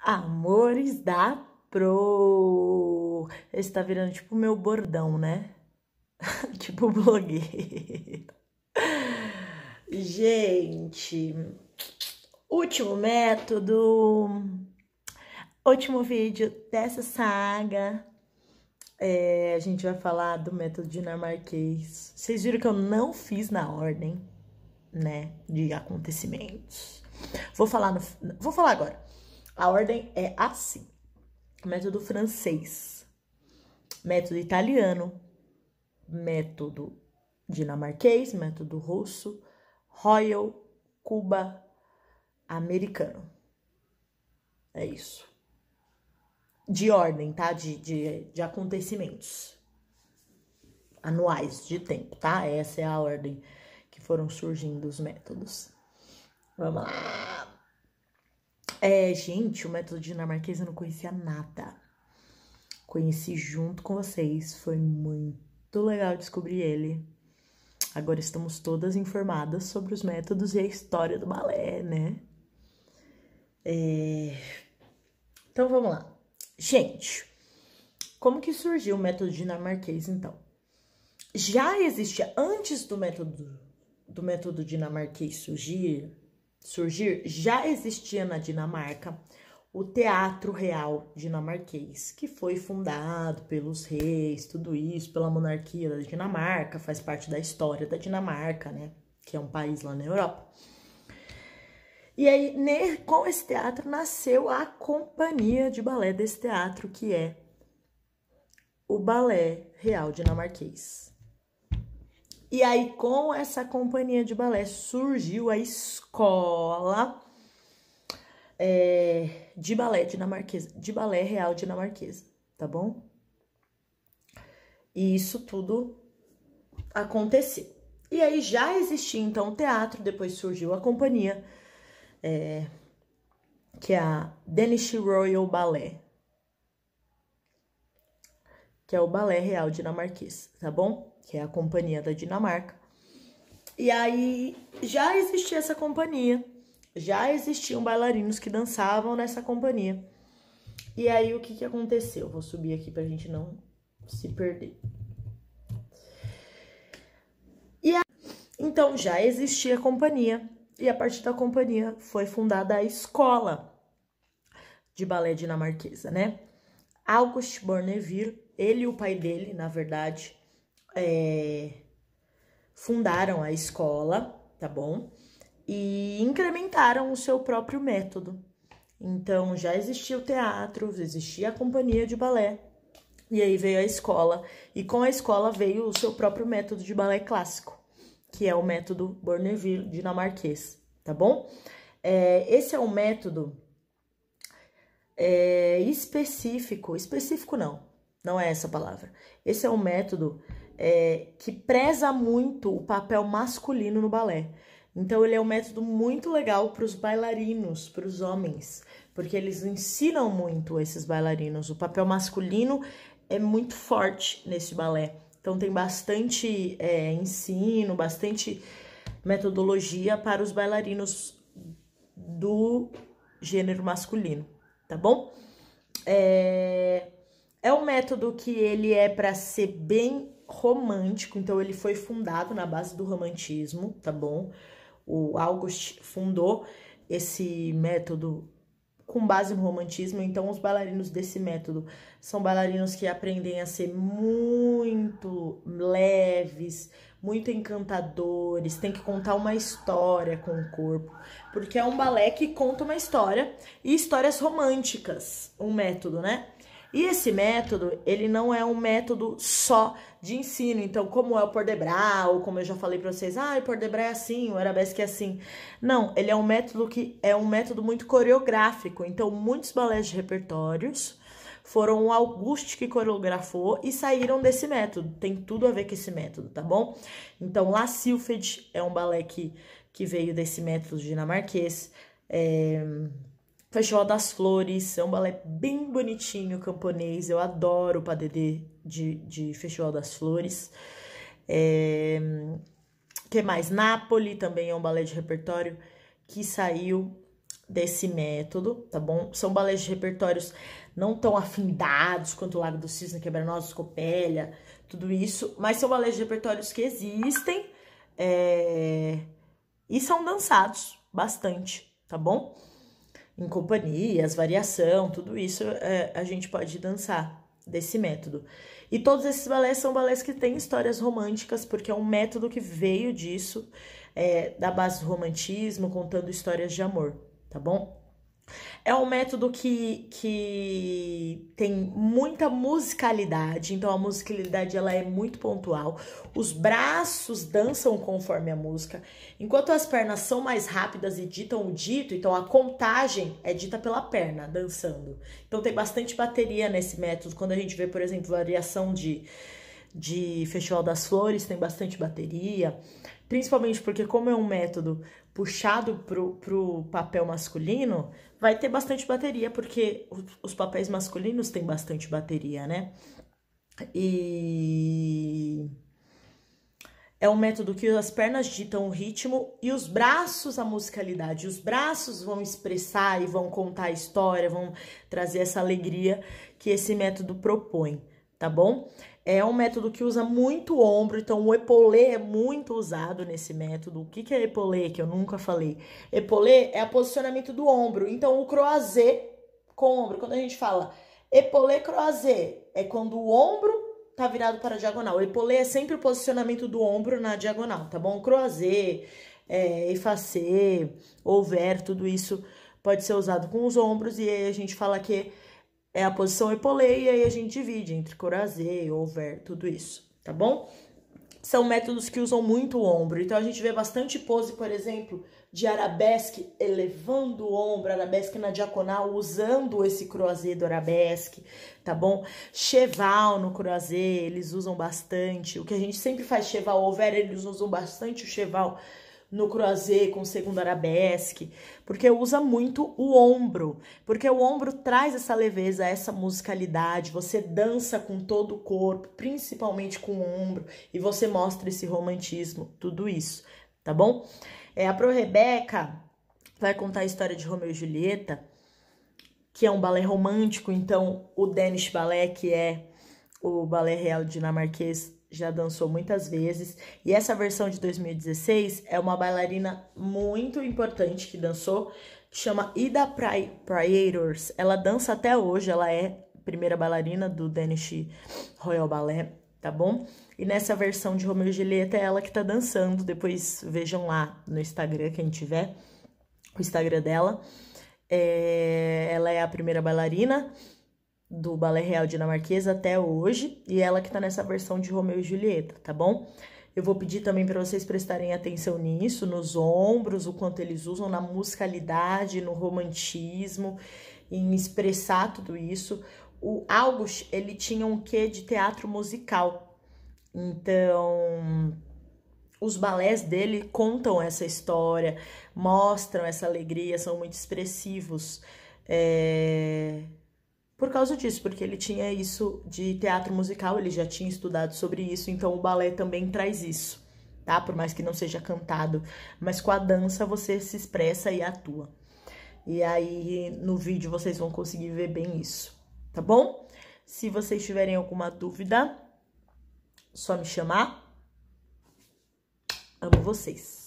Amores da Pro. Esse tá virando tipo meu bordão, né? Tipo blogueiro. Gente, último método, último vídeo dessa saga. A gente vai falar do método dinamarquês. Vocês viram que eu não fiz na ordem, né, de acontecimentos. Vou falar agora. A ordem é assim: método francês, método italiano, método dinamarquês, método russo, Royal, Cuba, americano. É isso. De ordem, tá? De acontecimentos anuais de tempo, tá? Essa é a ordem que foram surgindo os métodos. Vamos lá. Gente, o método dinamarquês eu não conhecia nada. Conheci junto com vocês. Foi muito legal descobrir ele. Agora estamos todas informadas sobre os métodos e a história do balé, né? Então vamos lá. Gente, como que surgiu o método dinamarquês, então? Já existia, antes do método dinamarquês surgir, já existia na Dinamarca o Teatro Real Dinamarquês, que foi fundado pelos reis, tudo isso, pela monarquia da Dinamarca, faz parte da história da Dinamarca, né? Que é um país lá na Europa. E aí, com esse teatro, nasceu a companhia de balé desse teatro, que é o Balé Real Dinamarquês. E aí, com essa companhia de balé, surgiu a escola de balé dinamarquesa, de balé real dinamarquesa, tá bom? E isso tudo aconteceu. E aí já existia então o teatro, depois surgiu a companhia, que é a Danish Royal Ballet, que é o balé real dinamarquês, tá bom? Que é a companhia da Dinamarca. E aí já existia essa companhia, já existiam bailarinos que dançavam nessa companhia. E aí o que aconteceu? Vou subir aqui pra gente não se perder. Então já existia a companhia, e a partir da companhia foi fundada a escola de balé dinamarquesa, né? August Bournonville, ele e o pai dele, na verdade, fundaram a escola, tá bom? E incrementaram o seu próprio método. Então já existia o teatro, existia a companhia de balé, e aí veio a escola, e com a escola veio o seu próprio método de balé clássico, que é o método Bournonville dinamarquês, tá bom? Esse é um método específico não é essa a palavra. Esse é um método que preza muito o papel masculino no balé. Então, ele é um método muito legal para os bailarinos, para os homens, porque eles ensinam muito esses bailarinos. O papel masculino é muito forte nesse balé. Então, tem bastante ensino, bastante metodologia para os bailarinos do gênero masculino, tá bom? É um método que ele é para ser bem romântico, então ele foi fundado na base do romantismo, tá bom? O August fundou esse método com base no romantismo, então os bailarinos desse método são bailarinos que aprendem a ser muito leves, muito encantadores, tem que contar uma história com o corpo, porque é um balé que conta uma história e histórias românticas, um método, né? E esse método, ele não é um método só de ensino. Então, como é o Port de Bras, ou como eu já falei pra vocês, o Port de Bras é assim, o Arabesque é assim. Não, ele é um método que é um método muito coreográfico. Então, muitos balés de repertórios foram o August que coreografou e saíram desse método. Tem tudo a ver com esse método, tá bom? Então, La Sylphide é um balé que veio desse método dinamarquês. Festival das Flores, é um balé bem bonitinho, camponês. Eu adoro o padedê de Festival das Flores. Que mais? Napoli também é um balé de repertório que saiu desse método, tá bom? São balés de repertórios não tão afindados quanto o Lago do Cisne, Quebra-Nozes, Copélia, tudo isso, mas são balés de repertórios que existem e são dançados bastante, tá bom? Em companhias, variação, tudo isso a gente pode dançar desse método. E todos esses balés são balés que têm histórias românticas, porque é um método que veio disso, da base do romantismo, contando histórias de amor, tá bom? É um método que tem muita musicalidade, então a musicalidade ela é muito pontual. Os braços dançam conforme a música, enquanto as pernas são mais rápidas e ditam o dito, então a contagem é dita pela perna, dançando. Então tem bastante bateria nesse método. Quando a gente vê, por exemplo, variação de Festival das Flores, tem bastante bateria, principalmente porque como é um método puxado pro papel masculino, vai ter bastante bateria, porque os papéis masculinos têm bastante bateria, né? E é um método que as pernas ditam o ritmo e os braços a musicalidade. Os braços vão expressar e vão contar a história, vão trazer essa alegria que esse método propõe, tá bom? É um método que usa muito o ombro, então o épaulet é muito usado nesse método. O que é épaulet, que eu nunca falei? Épaulet é o posicionamento do ombro, então o croisé com o ombro. Quando a gente fala épaulet croisé, é quando o ombro tá virado para a diagonal. O épaulet é sempre o posicionamento do ombro na diagonal, tá bom? Croisé, effacé, ouvert, tudo isso pode ser usado com os ombros, e aí a gente fala que é a posição épaulet, e aí a gente divide entre croisé, ouvert, tudo isso, tá bom? São métodos que usam muito o ombro, então a gente vê bastante pose, por exemplo, de arabesque, elevando o ombro, arabesque na diagonal, usando esse croisé do arabesque, tá bom? Cheval no croisé, eles usam bastante, o que a gente sempre faz cheval, ouvert, eles usam bastante o cheval no croisé com o segundo arabesque, porque usa muito o ombro, porque o ombro traz essa leveza, essa musicalidade, você dança com todo o corpo, principalmente com o ombro, e você mostra esse romantismo, tudo isso, tá bom? A Pro Rebeca vai contar a história de Romeu e Julieta, que é um balé romântico, então o Danish Ballet, que é o balé real dinamarquês, já dançou muitas vezes, e essa versão de 2016 é uma bailarina muito importante que dançou, que chama Ida Praieiros. Ela dança até hoje, ela é a primeira bailarina do Danish Royal Ballet, tá bom? E nessa versão de Romeu e Julieta é ela que tá dançando, depois vejam lá no Instagram, quem tiver o Instagram dela. Ela é a primeira bailarina do Balé Real Dinamarquês até hoje, e ela que tá nessa versão de Romeu e Julieta, tá bom? Eu vou pedir também para vocês prestarem atenção nisso, nos ombros, o quanto eles usam na musicalidade, no romantismo, em expressar tudo isso. O August, ele tinha um quê de teatro musical, então os balés dele contam essa história, mostram essa alegria, são muito expressivos, por causa disso, porque ele tinha isso de teatro musical, ele já tinha estudado sobre isso, então o balé também traz isso, tá? Por mais que não seja cantado, mas com a dança você se expressa e atua. E aí no vídeo vocês vão conseguir ver bem isso, tá bom? Se vocês tiverem alguma dúvida, só me chamar. Amo vocês.